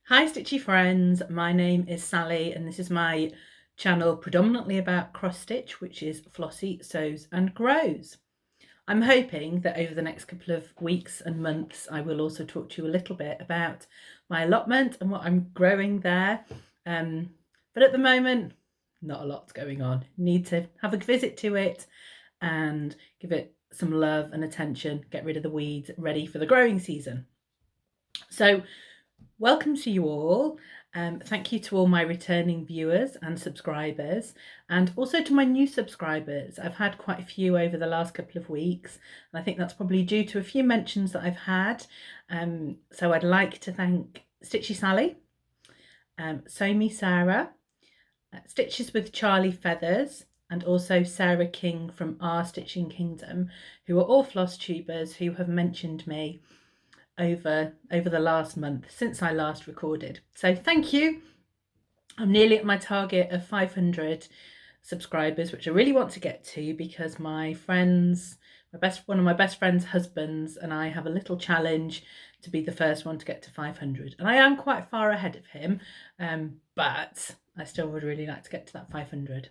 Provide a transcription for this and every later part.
Hi Stitchy friends, my name is Sally and this is my channel predominantly about cross stitch, which is Flossie sews and grows. I'm hoping that over the next couple of weeks and months I will also talk to you a little bit about my allotment and what I'm growing there. But at the moment, not a lot's going on. Need to have a visit to it and give it some love and attention, get rid of the weeds, ready for the growing season. So welcome to you all. Thank you to all my returning viewers and subscribers, and also to my new subscribers. I've had quite a few over the last couple of weeks, and I think that's probably due to a few mentions that I've had. So I'd like to thank Stitchy Sally, Sew Me Sarah, Stitches with Charlie Feathers, and also Sarah King from Our Stitching Kingdom, who are all Flosstubers who have mentioned me over the last month since I last recorded. So thank you. I'm nearly at my target of 500 subscribers, which I really want to get to because my friends, one of my best friends' husbands and I have a little challenge to be the first one to get to 500. And I am quite far ahead of him, but I still would really like to get to that 500.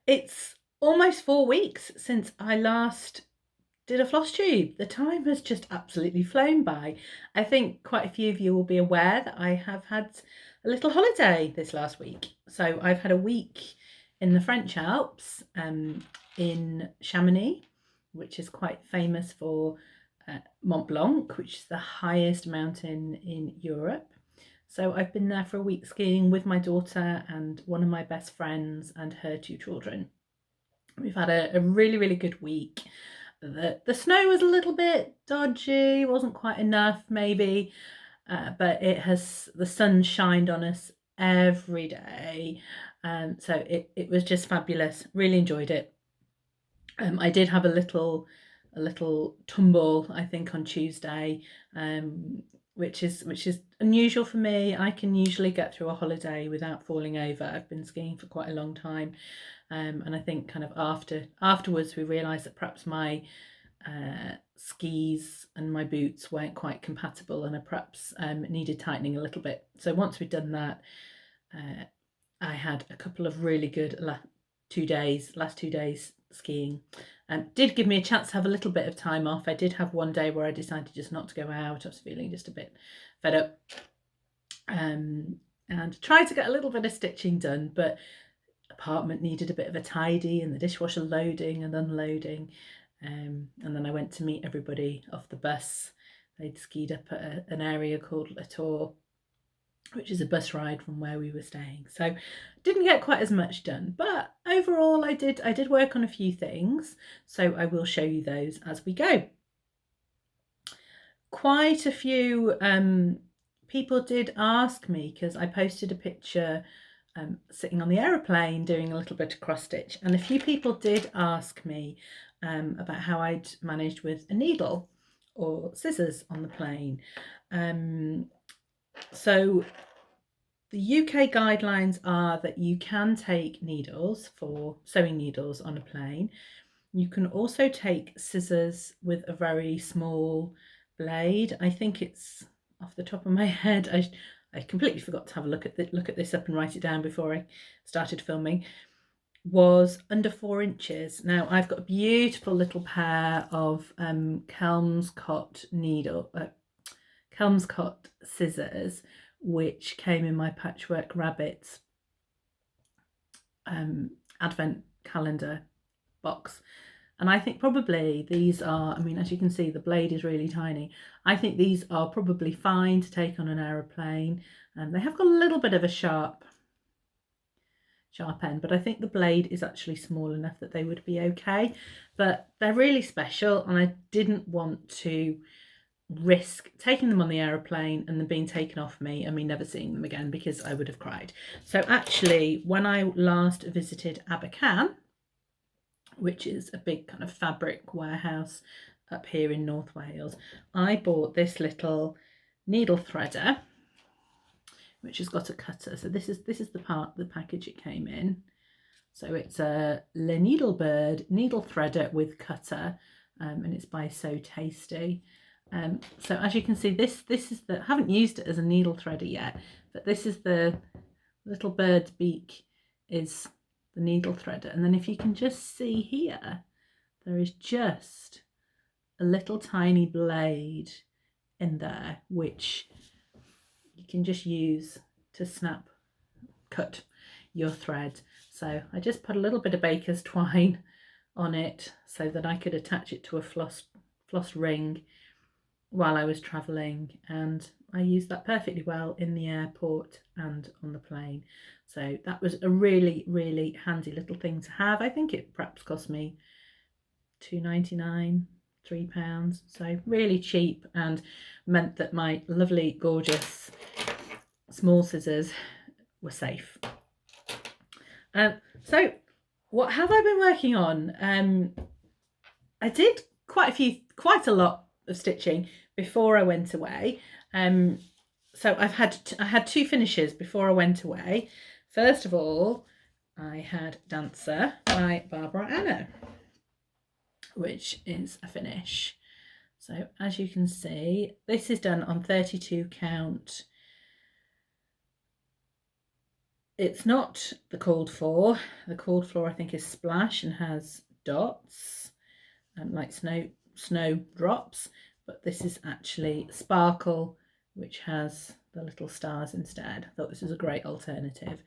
It's almost 4 weeks since I last did a floss tube. The time has just absolutely flown by. I think quite a few of you will be aware that I have had a little holiday this last week. So I've had a week in the French Alps, in Chamonix, which is quite famous for Mont Blanc, which is the highest mountain in Europe. So I've been there for a week skiing with my daughter and one of my best friends and her 2 children. We've had a really, really good week. The snow was a little bit dodgy, wasn't quite enough maybe, but the sun shined on us every day, so it was just fabulous. Really enjoyed it. I did have a little tumble, I think, on Tuesday, which is unusual for me. I can usually get through a holiday without falling over. I've been skiing for quite a long time. And I think kind of afterwards we realised that perhaps my skis and my boots weren't quite compatible and I perhaps needed tightening a little bit. So once we'd done that, I had a couple of really good last 2 days skiing. Did give me a chance to have a little bit of time off. I did have one day where I decided just not to go out. I was feeling just a bit fed up, and tried to get a little bit of stitching done, but apartment needed a bit of a tidy and the dishwasher loading and unloading, and then I went to meet everybody off the bus. They'd skied up at an area called La Tour, which is a bus ride from where we were staying, so didn't get quite as much done, but overall I did work on a few things, so I will show you those as we go. Quite a few people did ask me, because I posted a picture sitting on the aeroplane doing a little bit of cross stitch, and a few people did ask me about how I'd managed with a needle or scissors on the plane. So the UK guidelines are that you can take needles for sewing needles on a plane. You can also take scissors with a very small blade. I think it's, off the top of my head, I completely forgot to have a look at this up and write it down before I started filming, was under 4 inches. Now I've got a beautiful little pair of Kelmscott scissors, which came in my Patchwork Rabbits advent calendar box. And I think probably these are, I mean, as you can see, the blade is really tiny. I think these are probably fine to take on an aeroplane. And they have got a little bit of a sharp end, but I think the blade is actually small enough that they would be okay. But they're really special, and I didn't want to risk taking them on the aeroplane and them being taken off me and me never seeing them again, because I would have cried. So actually, when I last visited Abercan, which is a big kind of fabric warehouse up here in North Wales, I bought this little needle threader, which has got a cutter. So this is the package it came in. So it's a Le Needlebird needle threader with cutter, and it's by So Tasty. So as you can see, this is I haven't used it as a needle threader yet, but this is the little bird's beak is the needle threader. And then if you can just see here, there is just a little tiny blade in there, which you can just use to cut your thread. So I just put a little bit of baker's twine on it so that I could attach it to a floss ring while I was traveling, and I used that perfectly well in the airport and on the plane. So that was a really, really handy little thing to have. I think it perhaps cost me £2.99, £3, so really cheap, and meant that my lovely, gorgeous small scissors were safe. So what have I been working on? I did quite a lot of stitching before I went away. So I had two finishes before I went away. First of all, I had Dancer by Barbara Anna, which is a finish. So as you can see, this is done on 32 count. It's not the called for. The called for I think is splash and has dots, like snow drops, but this is actually sparkle, which has the little stars instead. I thought this was a great alternative.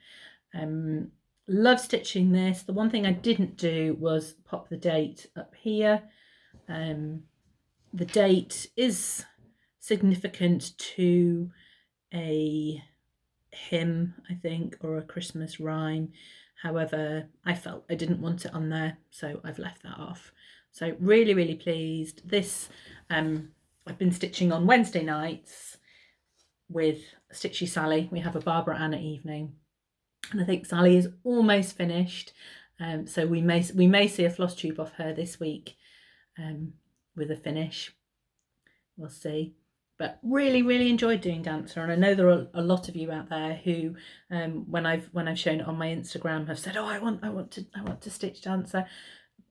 Love stitching this. The one thing I didn't do was pop the date up here. The date is significant to a hymn, I think, or a Christmas rhyme. However, I felt I didn't want it on there, so I've left that off. So really, really pleased. This I've been stitching on Wednesday nights with Stitchy Sally. We have a Barbara Anna evening, and I think Sally is almost finished. So we may see a floss tube off her this week with a finish. We'll see. But really, really enjoyed doing Dancer, and I know there are a lot of you out there who, when I've shown it on my Instagram, have said, "Oh, I want to stitch Dancer."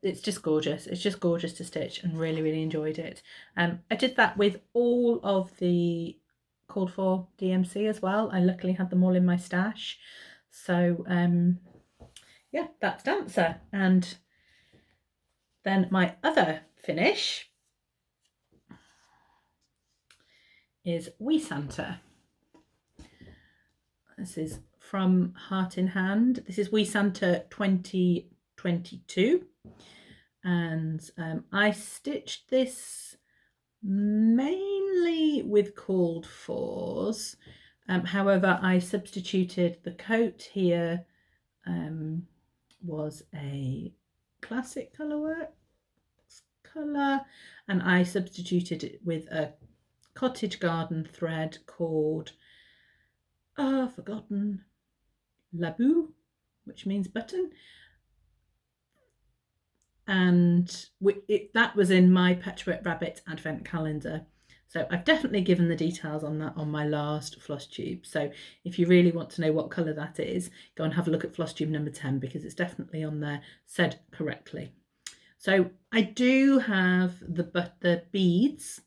It's just gorgeous. It's just gorgeous to stitch, and really, really enjoyed it. I did that with all of the called for DMC as well. I luckily had them all in my stash. So yeah, that's Dancer. And then my other finish is Wee Santa. This is from Heart in Hand. This is Wee Santa 2022, and I stitched this mainly with called fors. However, I substituted the coat here, was a classic colourworks colour, and I substituted it with a cottage garden thread called forgotten labou, which means button, and that was in my Petrit Rabbit advent calendar. So I've definitely given the details on that on my last floss tube. So if you really want to know what colour that is, go and have a look at Flosstube number 10, because it's definitely on there, said correctly. So I do have the beads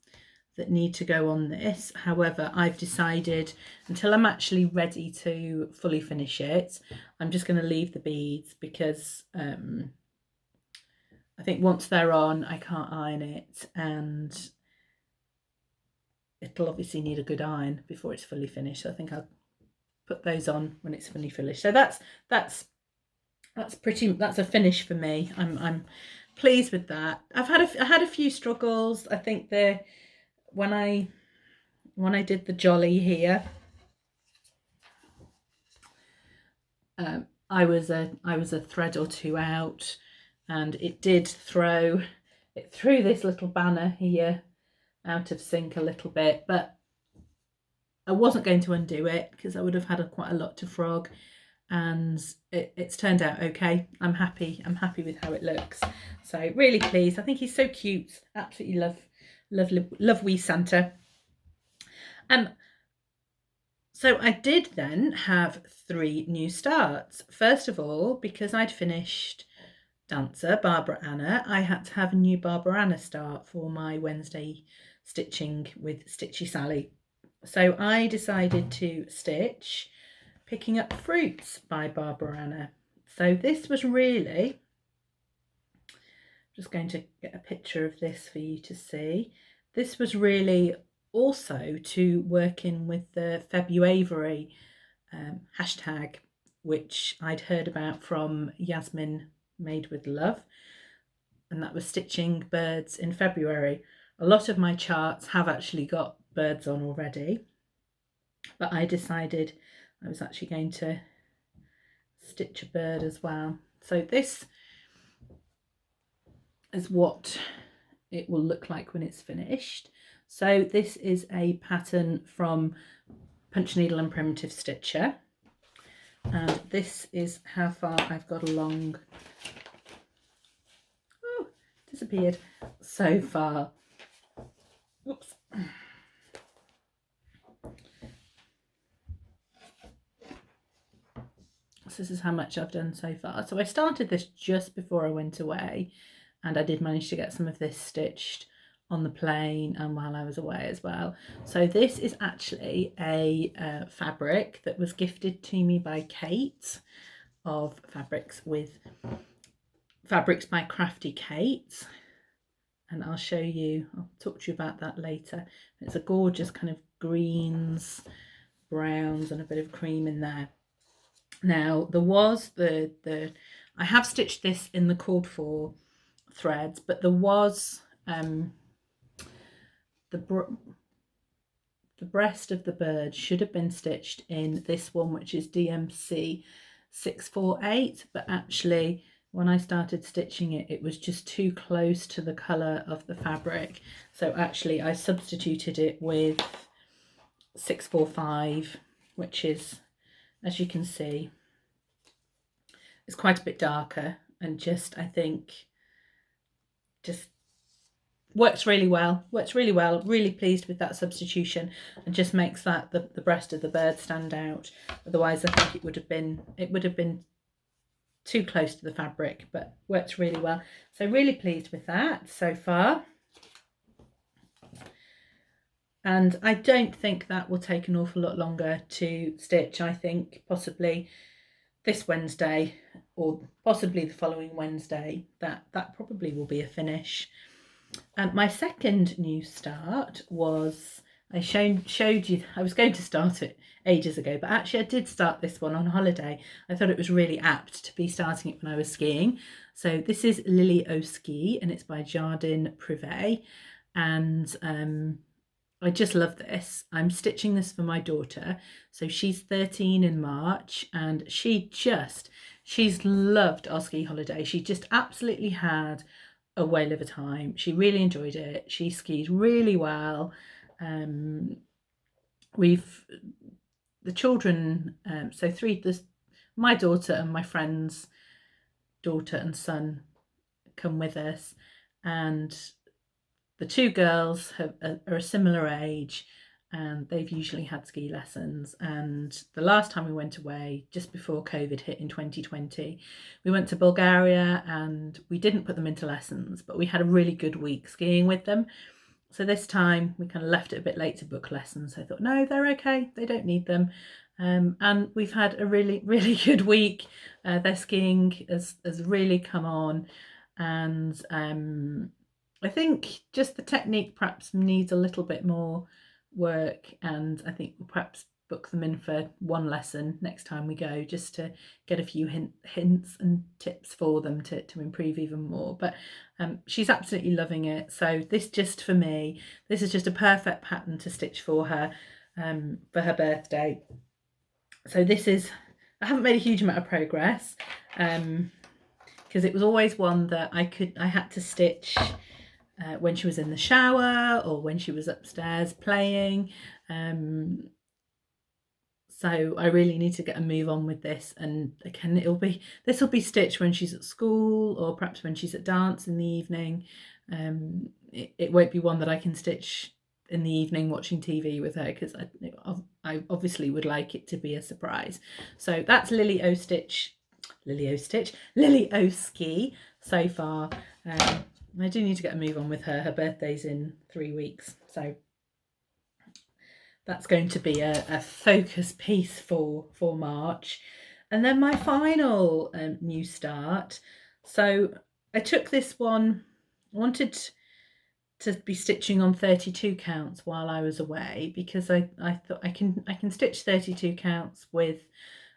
that need to go on this. However, I've decided until I'm actually ready to fully finish it, I'm just going to leave the beads, because I think once they're on, I can't iron it, and it'll obviously need a good iron before it's fully finished. So I think I'll put those on when it's fully finished. So that's a finish for me. I'm pleased with that. I had a few struggles. I think when I did the jolly here, I was a thread or two out, and it threw this little banner here out of sync a little bit, but I wasn't going to undo it because I would have had quite a lot to frog, and it's turned out okay. I'm happy with how it looks. So really pleased. I think he's so cute. Absolutely love Wee Santa. So I did then have 3 new starts. First of all, because I'd finished Dancer, Barbara Anna, I had to have a new Barbara Anna start for my Wednesday stitching with Stitchy Sally. So I decided to stitch Picking Up Fruits by Barbara Anna. So this was really, just going to get a picture of this for you to see. This was really also to work in with the February hashtag, which I'd heard about from Yasmin Made with Love, and that was stitching birds in February. A lot of my charts have actually got birds on already, but I decided I was actually going to stitch a bird as well. So this is what it will look like when it's finished. So this is a pattern from Punch Needle and Primitive Stitcher, and this is how far I've got along. Oh, disappeared so far. Whoops. So this is how much I've done so far. So I started this just before I went away, and I did manage to get some of this stitched on the plane and while I was away as well. So this is actually a fabric that was gifted to me by Kate of Fabrics by Crafty Kate, and I'll show you, I'll talk to you about that later. It's a gorgeous kind of greens, browns and a bit of cream in there. Now there was I have stitched this in the called for threads, but there was the breast of the bird should have been stitched in this one, which is DMC 648, but actually when I started stitching it, it was just too close to the colour of the fabric. So actually I substituted it with 645, which is, as you can see, it's quite a bit darker, and just, I think, just works really well, really pleased with that substitution, and just makes that the breast of the bird stand out. Otherwise I think it would have been too close to the fabric, but works really well. So really pleased with that so far. And I don't think that will take an awful lot longer to stitch. I think possibly this Wednesday or possibly the following Wednesday, that probably will be a finish. My second new start was, I showed you, I was going to start it ages ago, but actually I did start this one on holiday. I thought it was really apt to be starting it when I was skiing. So this is Lily O Ski, and it's by Jardin Privé, and I just love this. I'm stitching this for my daughter. So she's 13 in March, and she's loved our ski holiday. She just absolutely had a whale of a time. She really enjoyed it. She skied really well. The children, so my daughter and my friend's daughter and son come with us, and the two girls are a similar age, and they've usually had ski lessons. And the last time we went away, just before COVID hit in 2020, we went to Bulgaria, and we didn't put them into lessons, but we had a really good week skiing with them. So this time we kind of left it a bit late to book lessons. I thought, no, they're okay, they don't need them. And we've had a really good week. Their skiing has really come on, and I think just the technique perhaps needs a little bit more work, and I think we'll perhaps book them in for one lesson next time we go, just to get a few hints and tips for them to improve even more. But she's absolutely loving it. So this, just for me, this is just a perfect pattern to stitch for her birthday. So this is, I haven't made a huge amount of progress because it was always one that I had to stitch when she was in the shower or when she was upstairs playing. So I really need to get a move on with this, and again this will be stitched when she's at school, or perhaps when she's at dance in the evening. It won't be one that I can stitch in the evening watching TV with her, because I obviously would like it to be a surprise. So that's Lily O Ski so far. I do need to get a move on with her. Her birthday's in 3 weeks, So that's going to be a focus piece for March. And then my final new start. So I took this one, I wanted to be stitching on 32 counts while I was away, because I thought I can stitch 32 counts with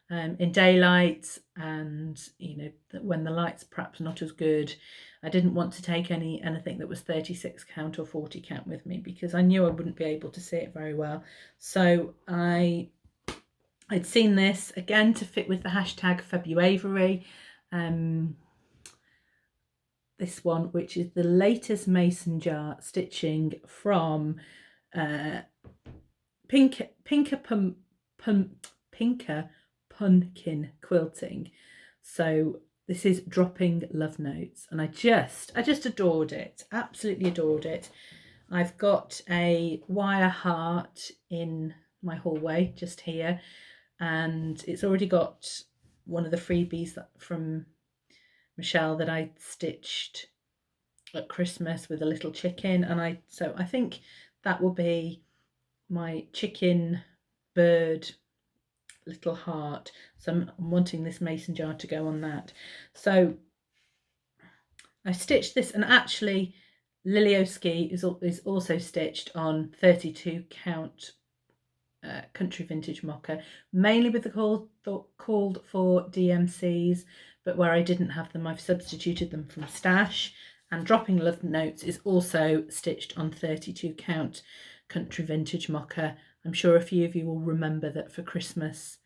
in daylight, and you know, when the light's perhaps not as good. I didn't want to take anything that was 36 count or 40 count with me, because I knew I wouldn't be able to see it very well. So I'd seen this again to fit with the hashtag February. This one, which is the latest mason jar stitching from Pinker Pumpkin Quilting. So this is Dropping Love Notes, and I just adored it, absolutely adored it. I've got a wire heart in my hallway just here, and it's already got one of the freebies from Michelle that I stitched at Christmas with a little chicken, and so I think that will be my chicken bird little heart. So I'm wanting this mason jar to go on that. So I stitched this, and actually Flosstube Ski is also stitched on 32 count country vintage mocha, mainly with the called for DMCs, but where I didn't have them, I've substituted them from stash. And Dropping Love Notes is also stitched on 32 count country vintage mocha. I'm sure a few of you will remember that for Christmas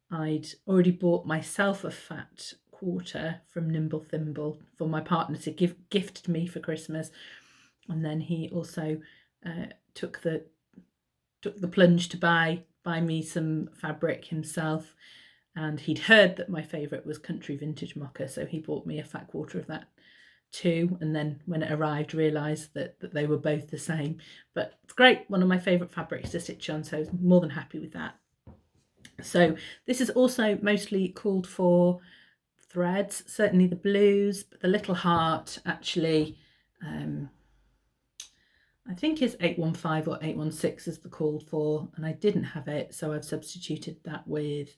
I'd already bought myself a fat quarter from Nimble Thimble for my partner to gift me for Christmas, and then he also took the plunge to buy me some fabric himself, and he'd heard that my favourite was country vintage mocha, so he bought me a fat quarter of that too, and then when it arrived realised that they were both the same. But it's great, one of my favourite fabrics to stitch on, so I was more than happy with that. So this is also mostly called for threads, certainly the blues, but the little heart actually I think is 815 or 816 is the called for, and I didn't have it, so I've substituted that with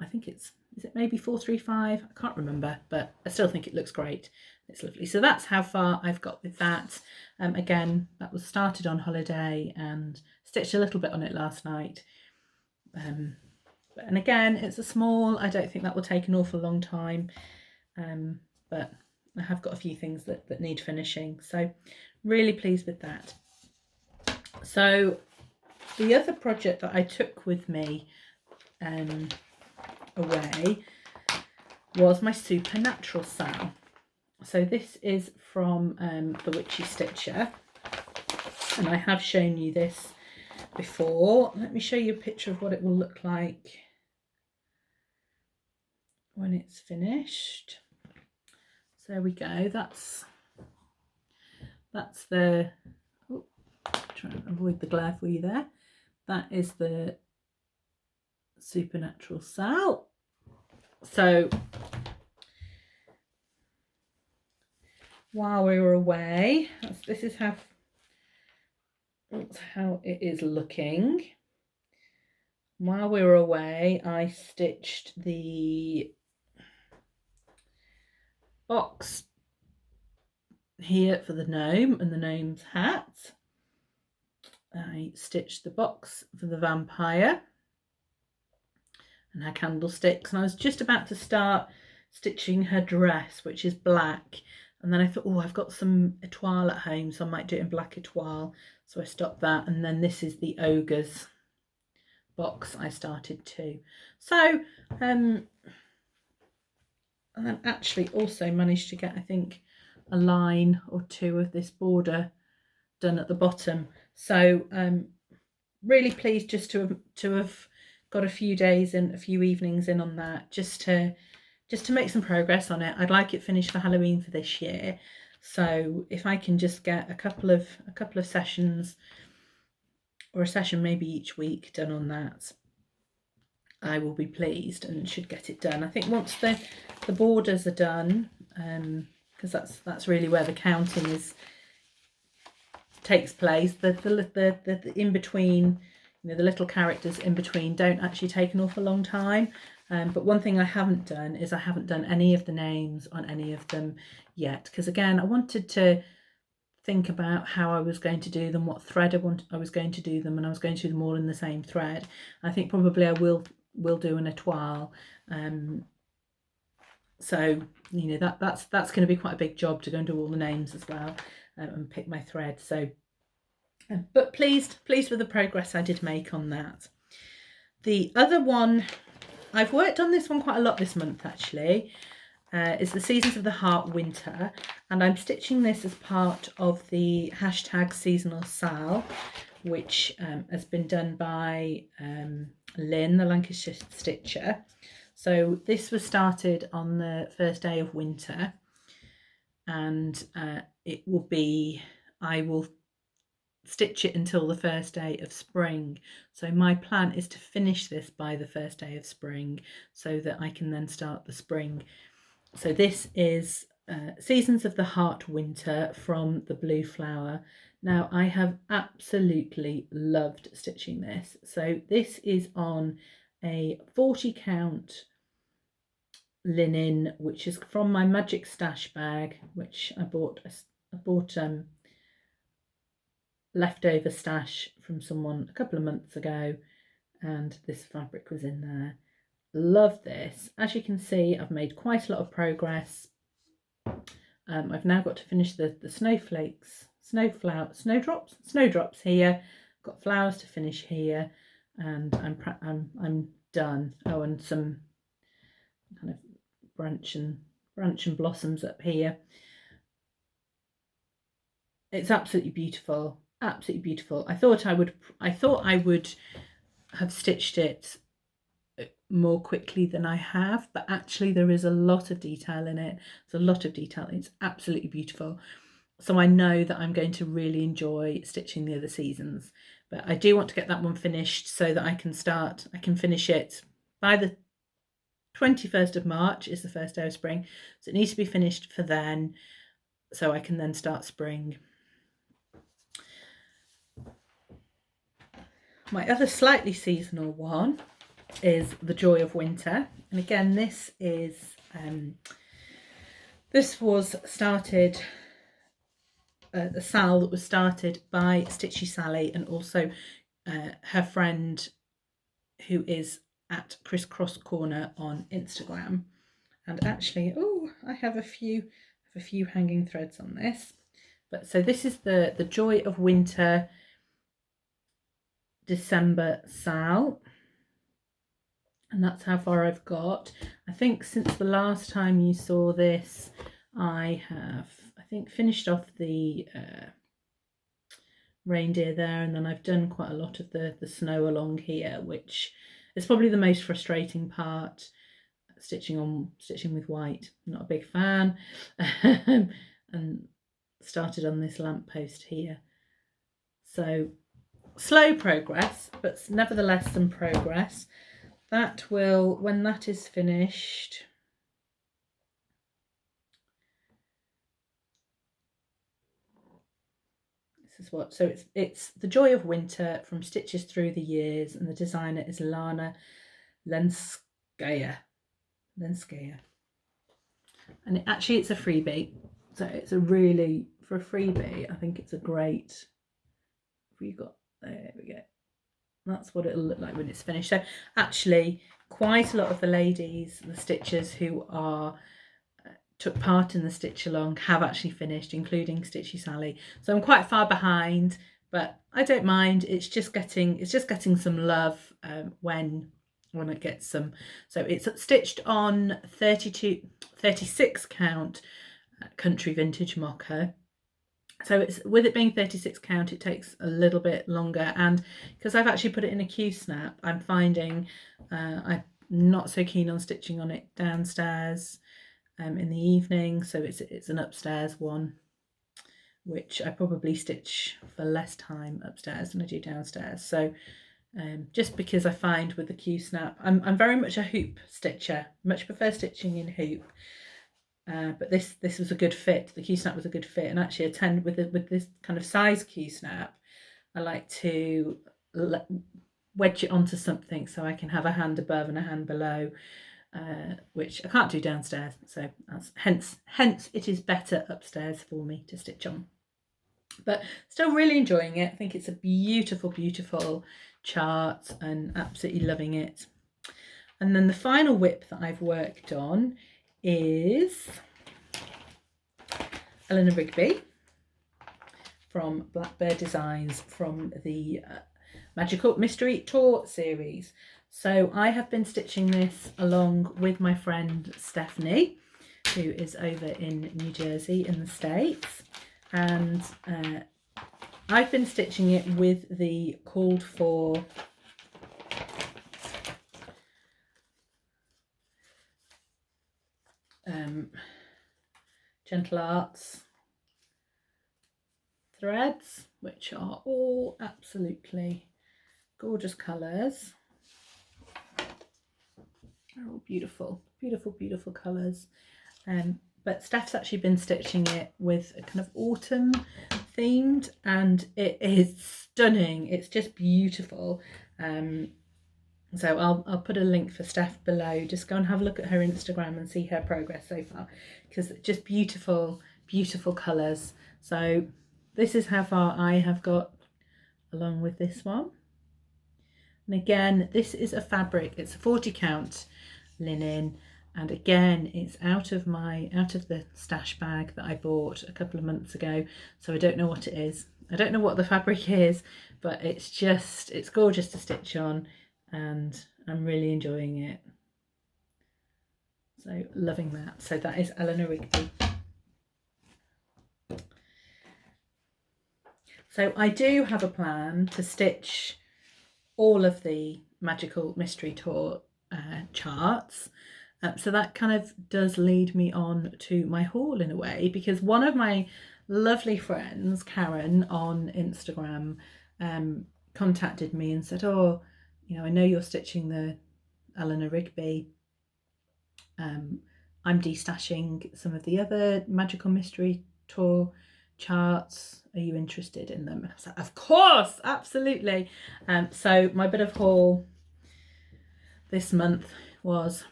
I think is it maybe 435, I can't remember, but I still think it looks great. It's lovely. So that's how far I've got with that. Again, that was started on holiday and stitched a little bit on it last night. And again, it's a small, I don't think that will take an awful long time, but I have got a few things that need finishing, so really pleased with that. So the other project that I took with me away was my Supernatural Sal. So this is from the Witchy Stitcher, and I have shown you this before. Let me show you a picture of what it will look like when it's finished. So there we go, that's the, oh, try and avoid the glare for you there. That is the Supernatural Sal. So while we were away, this is how it is looking. While we were away, I stitched the box here for the gnome and the gnome's hat. I stitched the box for the vampire and her candlesticks, and I was just about to start stitching her dress, which is black, and then I thought, oh, I've got some etoile at home, so I might do it in black etoile, so I stopped that. And then this is the ogre's box I started too. So and then actually also managed to get, I think, a line or two of this border done at the bottom. So really pleased just to have got a few days and a few evenings in on that, just to make some progress on it. I'd like it finished for Halloween for this year, so if I can just get a couple of sessions, or a session maybe each week, done on that, I will be pleased and should get it done. I think once the borders are done, because that's really where the counting takes place. The in between, you know, the little characters in between don't actually take an awful long time. But one thing I haven't done is I haven't done any of the names on any of them yet, because again, I wanted to think about how I was going to do them, what thread I was going to do them, and I was going to do them all in the same thread. I think probably I will do an étoile. So you know, that's going to be quite a big job to go and do all the names as well, and pick my thread. So but pleased with the progress I did make on that. The other one, I've worked on this one quite a lot this month actually, is the Seasons of the Heart Winter, and I'm stitching this as part of the hashtag Seasonal Sal, which has been done by Lynn, the Lancashire Stitcher. So this was started on the first day of winter, and it will be, I will stitch it until the first day of spring. So my plan is to finish this by the first day of spring so that I can then start the spring. So this is Seasons of the Heart Winter from the Blue Flower. Now I have absolutely loved stitching this. So this is on a 40 count linen, which is from my Magic Stash bag, which I bought leftover stash from someone a couple of months ago, and this fabric was in there. Love this. As you can see, I've made quite a lot of progress. I've now got to finish the snowflakes, snowdrops here. Got flowers to finish here, and I'm done. Oh, and some kind of branch and blossoms up here. It's absolutely beautiful. Absolutely beautiful. I thought I would have stitched it more quickly than I have, but actually there is a lot of detail in it. There's a lot of detail. It's absolutely beautiful. So I know that I'm going to really enjoy stitching the other seasons, but I do want to get that one finished so that I can finish it by the 21st of March is the first day of spring. So it needs to be finished for then, so I can then start spring. My other slightly seasonal one is The Joy of Winter, and again this is this was started a sal that was started by Stitchy Sally and also her friend who is at Crisscross Corner on Instagram. And actually, oh, I have a few hanging threads on this. But so this is the Joy of Winter December sal, and that's how far I've got. I think since the last time you saw this, I think finished off the reindeer there, and then I've done quite a lot of the snow along here, which is probably the most frustrating part. Stitching with white, not a big fan. And started on this lamppost here. So slow progress, but nevertheless some progress. That will, when that is finished, this is what, so it's The Joy of Winter from Stitches Through the Years, and the designer is Lana Lenskaya. And it's a freebie, so it's a really, for a freebie, I think it's a great, there we go, that's what it'll look like when it's finished. So actually quite a lot of the ladies, the stitchers who are took part in the stitch along have actually finished, including Stitchy Sally. So I'm quite far behind, but I don't mind. It's just getting some love when it gets some. So it's stitched on 36 count country vintage mocha. So it's, with it being 36 count, it takes a little bit longer, and because I've actually put it in a Q-snap, I'm finding I'm not so keen on stitching on it downstairs in the evening. So it's an upstairs one, which I probably stitch for less time upstairs than I do downstairs. So just because I find with the Q-snap, I'm very much a hoop stitcher, much prefer stitching in hoop. but this was a good fit. The Q-snap was a good fit, and actually with this kind of size Q-snap, I like to wedge it onto something so I can have a hand above and a hand below, which I can't do downstairs. So that's hence it is better upstairs for me to stitch on. But still really enjoying it. I think it's a beautiful, beautiful chart and absolutely loving it. And then the final whip that I've worked on is Eleanor Rigby from Blackbird Designs from the Magical Mystery Tour series. So I have been stitching this along with my friend Stephanie, who is over in New Jersey in the States. And I've been stitching it with the called for Gentle Arts threads, which are all absolutely gorgeous colours. They're all beautiful, beautiful, beautiful colours. But Steph's actually been stitching it with a kind of autumn themed, and it is stunning. It's just beautiful. So I'll put a link for Steph below. Just go and have a look at her Instagram and see her progress so far, because just beautiful, beautiful colours. So this is how far I have got along with this one. And again, this is a fabric. It's a 40 count linen. And again, it's out of the stash bag that I bought a couple of months ago. So I don't know what it is. I don't know what the fabric is, but it's gorgeous to stitch on, and I'm really enjoying it. So loving that. So that is Eleanor Rigby. So I do have a plan to stitch all of the Magical Mystery Tour charts. So that kind of does lead me on to my haul in a way, because one of my lovely friends, Karen, on Instagram contacted me and said, oh, you know, I know you're stitching the Eleanor Rigby. I'm destashing some of the other Magical Mystery Tour charts. Are you interested in them? And I was like, of course, absolutely. So my bit of haul this month was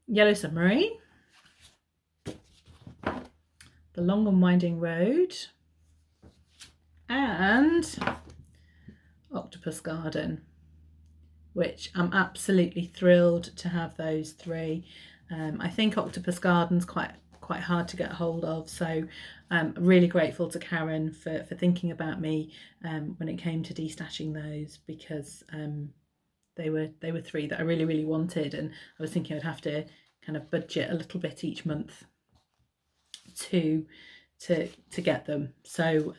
Yellow Submarine, The Long and Winding Road, and Octopus Garden, which I'm absolutely thrilled to have those three. I think Octopus Garden's quite hard to get hold of, so I'm really grateful to Karen for thinking about me when it came to destashing those, because they were three that I really, really wanted, and I was thinking I'd have to kind of budget a little bit each month to get them. So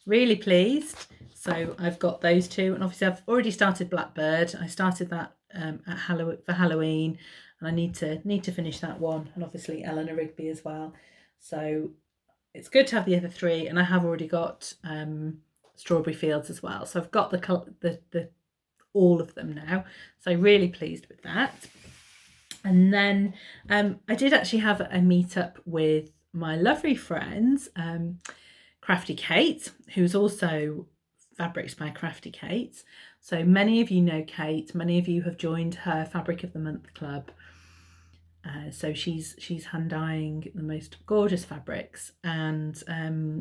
really pleased. So I've got those two, and obviously I've already started Blackbird. I started that for Halloween, and I need to finish that one, and obviously Eleanor Rigby as well. So it's good to have the other three, and I have already got Strawberry Fields as well. So I've got the all of them now. So really pleased with that. And then I did actually have a meetup with my lovely friends, Crafty Kate, who's also Fabrics by Crafty Kate. So many of you know Kate, many of you have joined her Fabric of the Month club. So she's hand dyeing the most gorgeous fabrics, and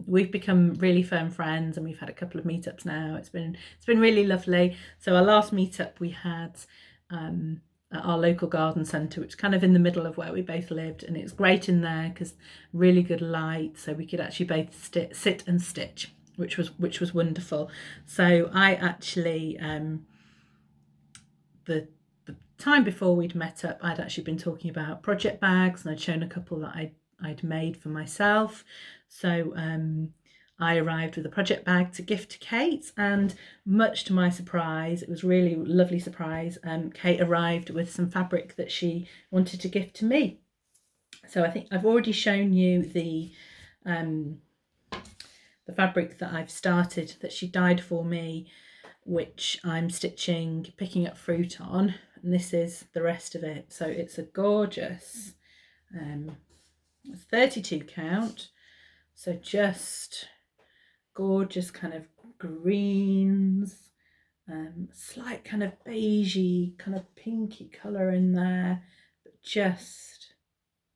we've become really firm friends, and we've had a couple of meetups now. It's been really lovely. So our last meetup we had at our local garden centre, which is kind of in the middle of where we both lived, and it's great in there because really good light, so we could actually both sit and stitch, which was wonderful. So I actually the time before we'd met up, I'd actually been talking about project bags, and I'd shown a couple that I'd made for myself. So I arrived with a project bag to gift to Kate, and much to my surprise, it was really lovely surprise, Kate arrived with some fabric that she wanted to gift to me. So I think I've already shown you the fabric that I've started that she dyed for me, which I'm stitching Picking Up Fruit on, and this is the rest of it. So it's a gorgeous It's 32 count, so just gorgeous kind of greens, slight kind of beigey, kind of pinky colour in there, but just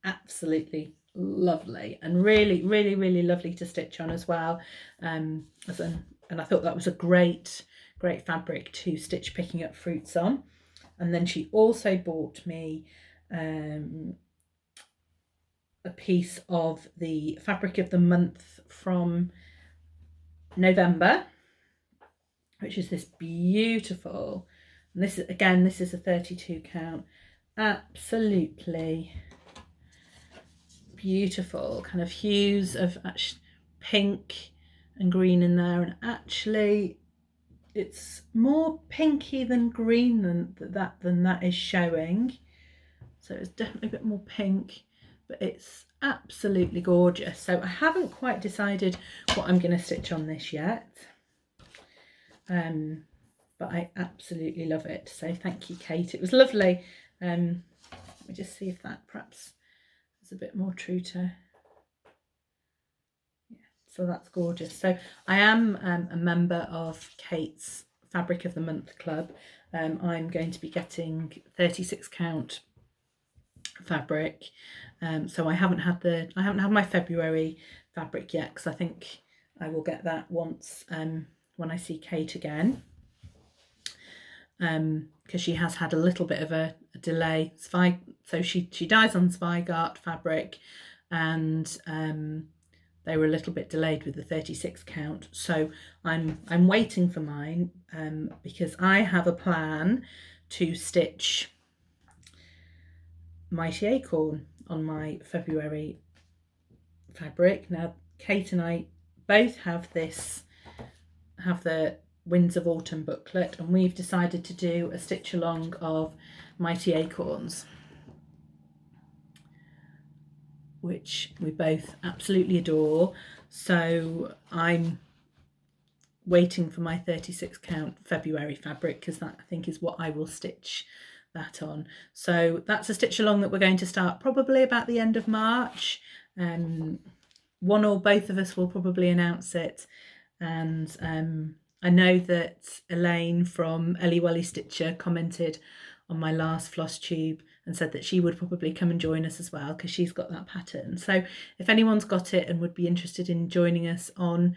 absolutely lovely and really, really, really lovely to stitch on as well. And I thought that was a great fabric to stitch picking up fruits on. And then she also bought me a piece of the fabric of the month from November, which is this beautiful, and this is, again, this is a 32 count, absolutely beautiful kind of hues of pink and green in there, and actually it's more pinky than green than that is showing, so it's definitely a bit more pink, but it's absolutely gorgeous. So I haven't quite decided what I'm going to stitch on this yet, but I absolutely love it. So thank you, Kate. It was lovely. Let me just see if that perhaps is a bit more true to, yeah, so that's gorgeous. So I am a member of Kate's Fabric of the Month Club. I'm going to be getting 36 count fabric, so I haven't had my February fabric yet, because I think I will get that once when I see Kate again, because she has had a little bit of a delay. So she dies on Zweigart fabric, and they were a little bit delayed with the 36 count. So I'm waiting for mine, because I have a plan to stitch Mighty Acorn on my February fabric. Now Kate and I both have the Winds of Autumn booklet, and we've decided to do a stitch along of Mighty Acorns, which we both absolutely adore. So I'm waiting for my 36 count February fabric, because that, I think, is what I will stitch that on. So that's a stitch along that we're going to start probably about the end of March. One or both of us will probably announce it, and I know that Elaine from Ellie Welly Stitcher commented on my last Flosstube and said that she would probably come and join us as well, because she's got that pattern. So if anyone's got it and would be interested in joining us on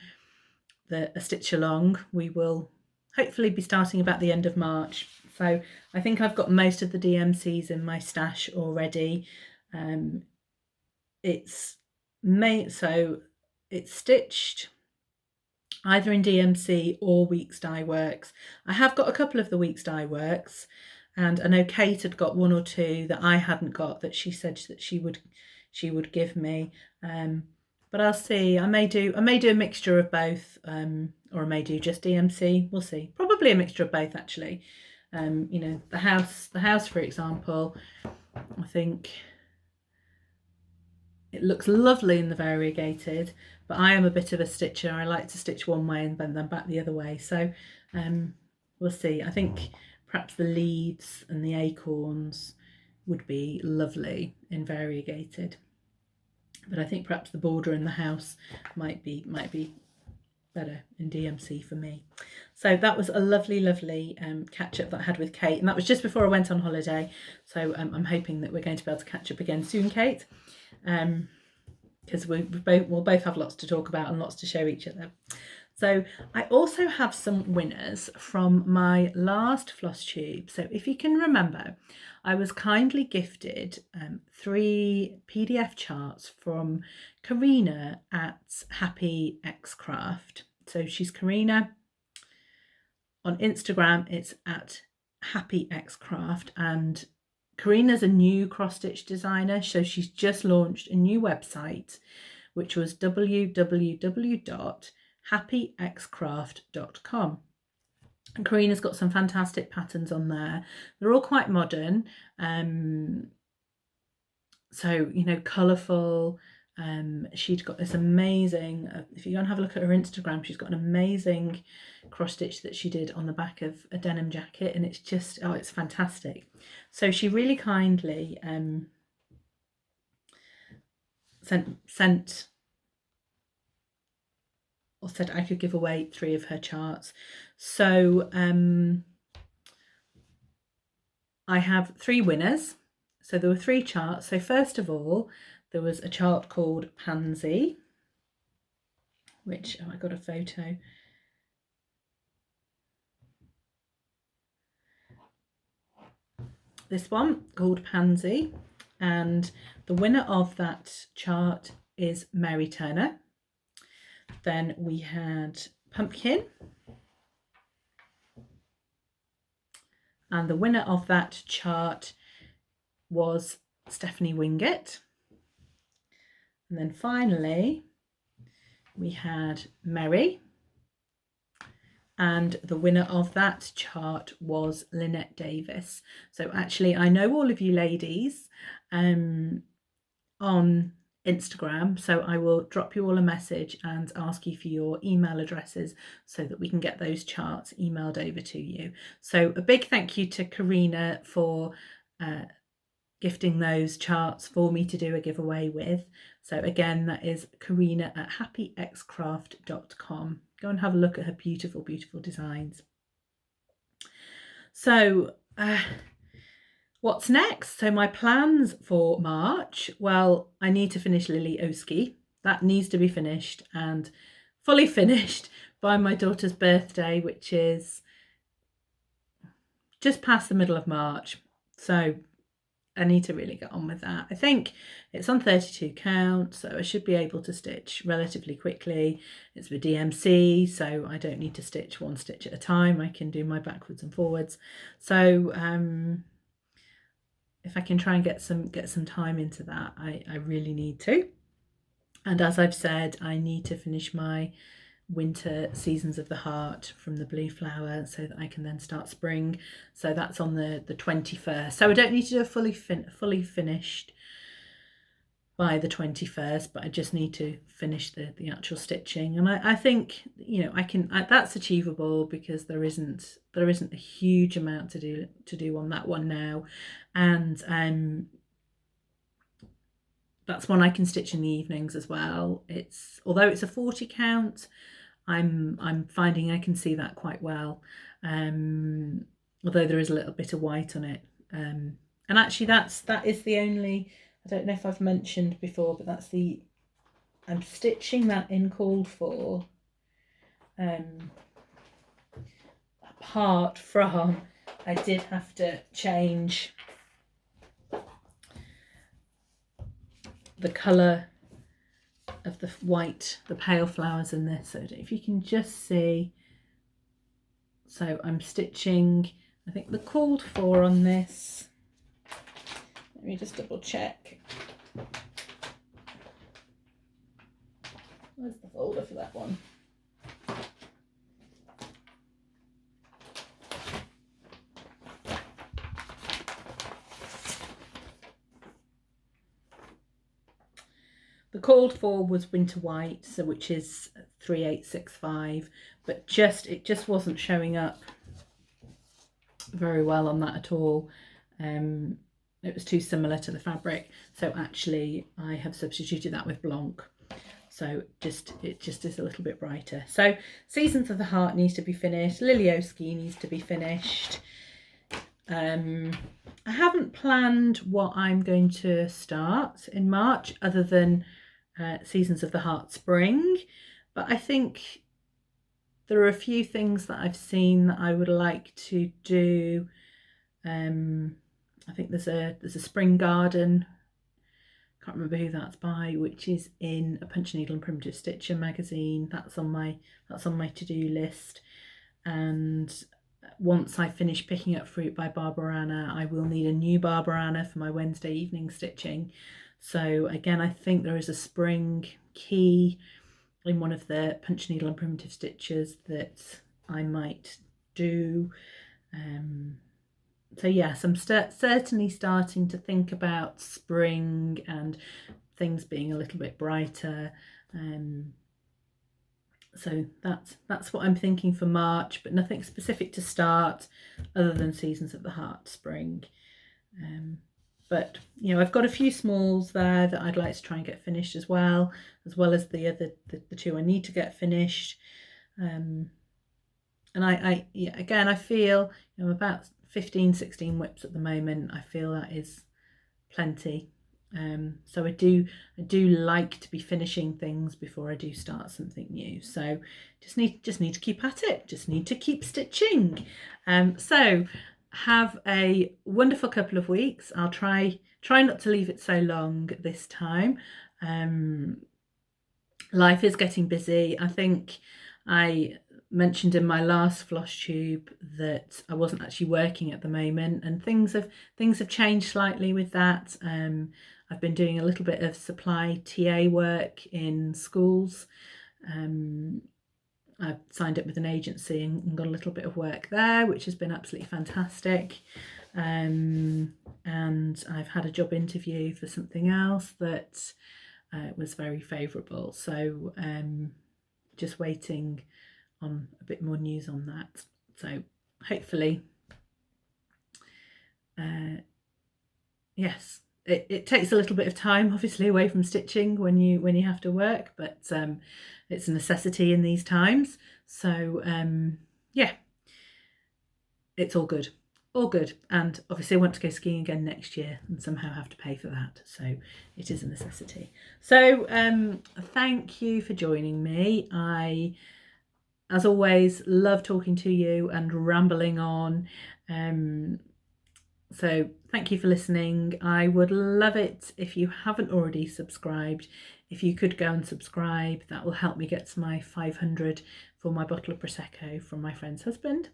a stitch along, we will hopefully be starting about the end of March. So I think I've got most of the DMCs in my stash already. It's stitched either in DMC or Weeks Dye Works. I have got a couple of the Weeks Dye Works, and I know Kate had got one or two that I hadn't got, that she said that she would give me. But I'll see. I may do a mixture of both, or I may do just DMC. We'll see. Probably a mixture of both, actually. You know, the house, for example, I think it looks lovely in the variegated, but I am a bit of a stitcher. I like to stitch one way and then back the other way. So we'll see. I think perhaps the leaves and the acorns would be lovely in variegated, but I think perhaps the border and the house might be better in DMC for me. So that was a lovely catch up that I had with Kate, and that was just before I went on holiday. So I'm hoping that we're going to be able to catch up again soon, Kate, because we'll both have lots to talk about and lots to show each other. So I also have some winners from my last Flosstube. So if you can remember, I was kindly gifted 3 PDF charts from Karina at Happy X Craft. So she's Karina. On Instagram, it's at Happy X Craft, and Karina's a new cross-stitch designer, so she's just launched a new website, which was www.happyxcraft.com. And Karina's got some fantastic patterns on there. They're all quite modern, so, you know, colourful. She'd got this amazing, if you go and have a look at her Instagram, she's got an amazing cross stitch that she did on the back of a denim jacket, and it's just, oh, it's fantastic. So she really kindly sent or said I could give away 3 of her charts. So I have 3 winners. So there were 3 charts. So first of all, there was a chart called Pansy, which, I got a photo. This one called Pansy, and the winner of that chart is Mary Turner. Then we had Pumpkin, and the winner of that chart was Stephanie Wingett. And then finally we had Mary, and the winner of that chart was Lynette Davis. So actually I know all of you ladies on Instagram, so I will drop you all a message and ask you for your email addresses so that we can get those charts emailed over to you. So a big thank you to Karina for gifting those charts for me to do a giveaway with. So again, that is Karina at happyxcraft.com. Go and have a look at her beautiful, beautiful designs. So what's next? So my plans for March, well, I need to finish Lily Oski. That needs to be finished and fully finished by my daughter's birthday, which is just past the middle of March. So I need to really get on with that. I think it's on 32 count, so I should be able to stitch relatively quickly. It's with DMC, so I don't need to stitch 1 stitch at a time. I can do my backwards and forwards. So if I can try and get some time into that, I really need to. And as I've said, I need to finish my winter Seasons of the Heart from the Blue Flower so that I can then start spring. So that's on the 21st. So I don't need to do a fully finished by the 21st, but I just need to finish the actual stitching. And I think, you know, that's achievable because there isn't a huge amount to do on that one now. And that's one I can stitch in the evenings as well. Although it's a 40 count, I'm finding I can see that quite well, although there is a little bit of white on it. And actually that is the only, I don't know if I've mentioned before, but I'm stitching that in called for, apart from I did have to change the colour of the white, the pale flowers in this. So if you can just see, so I'm stitching, I think the called for on this, let me just double check. Where's the folder for that one? The called for was Winter White, so which is 3865, but it just wasn't showing up very well on that at all. It was too similar to the fabric, so actually I have substituted that with Blanc, so it just is a little bit brighter. So Seasons of the Heart needs to be finished, Lily Oski needs to be finished. I haven't planned what I'm going to start in March other than Seasons of the Heart Spring, but I think there are a few things that I've seen that I would like to do. I think there's a Spring Garden, can't remember who that's by, which is in a Punch Needle and Primitive Stitcher magazine. That's on my to-do list. And once I finish picking up Fruit by Barbara Anna, I will need a new Barbara Anna for my Wednesday evening stitching. So again, I think there is a spring key in one of the Punch Needle and Primitive Stitchers that I might do. So yes, I'm certainly starting to think about spring and things being a little bit brighter. So that's what I'm thinking for March, but nothing specific to start other than Seasons of the Heart Spring. But I've got a few smalls there that I'd like to try and get finished as well as the two I need to get finished. And again, I feel about 15-16 whips at the moment. I feel that is plenty. So I do like to be finishing things before I do start something new. So just need to keep at it. Just need to keep stitching. So have a wonderful couple of weeks. I'll try not to leave it so long this time. Life is getting busy. I think I mentioned in my last Flosstube that I wasn't actually working at the moment, and things have changed slightly with that. I've been doing a little bit of supply TA work in schools. I've signed up with an agency and got a little bit of work there, which has been absolutely fantastic. And I've had a job interview for something else that was very favourable. So just waiting on a bit more news on that. So hopefully, yes, it takes a little bit of time, obviously, away from stitching when you have to work, but it's a necessity in these times. So yeah, it's all good. All good. And obviously I want to go skiing again next year and somehow have to pay for that. So it is a necessity. So thank you for joining me. I, as always, love talking to you and rambling on. So thank you for listening. I would love it if you haven't already subscribed. If you could go and subscribe, that will help me get to my 500 for my bottle of Prosecco from my friend's husband.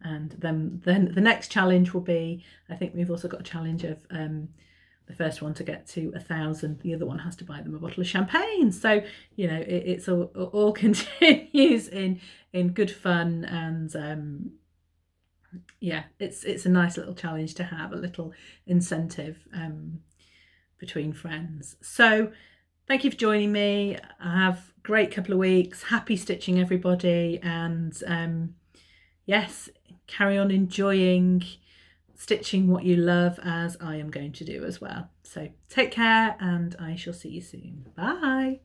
And then the next challenge will be, I think we've also got a challenge of the first one to get to 1,000. The other one has to buy them a bottle of champagne. So, it's all continues in good fun, and yeah, it's a nice little challenge to have, a little incentive between friends. So thank you for joining me. Have a great couple of weeks. Happy stitching, everybody. And yes, carry on enjoying stitching what you love, as I am going to do as well. So take care, and I shall see you soon. Bye.